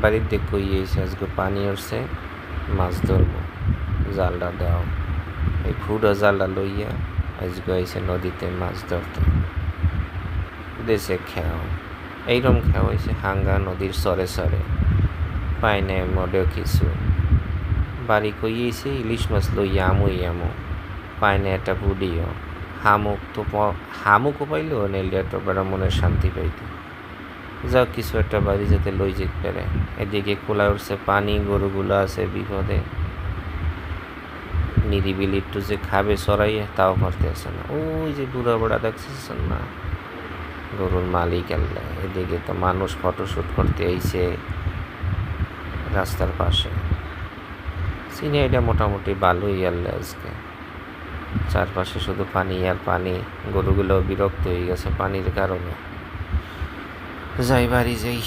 বাড়িতে কই এসে আজকে পানি উঠছে, মাছ ধরবো, জালটা দাও। এই ফুটো জালটা লইয়া আজকে আইসে নদীতে মাছ ধরতে। দেশে খেয়াও এইরকম খেয়াও হয়েছে হাঙ্গা নদীর সরে সরে, পাই নাই মোটেও কিছু। বাড়ি কইয়েছে ইলিশ মাছ লইয়া আমু পাই না একটা বুড়িও। হামুকও পাইলেও নেইলে একটা বেড়া মনের শান্তি পাইত। যাও কিছু একটা বাড়ি যাতে লই যেতে পারে। এদিকে খোলা উঠছে পানি, গরুগুলো আছে বিপদে, নিরিবিলি একটু যে খাবে সরাইয়া তাও করতে আসে না। ওই যে বুড়া বুড়া দেখছেন না, গরুর মালিক আল্লাহ। এদিকে তো মানুষ ফটোশ্যুট করতে আইছে রাস্তার পাশে। সিনিয়াটা মোটামুটি ভালোই আল্লাহ আজকে, চারপাশে শুধু পানি আর পানি। গরুগুলো বিরক্ত হয়ে গেছে পানির কারণে। যাই বাড়ি যাই।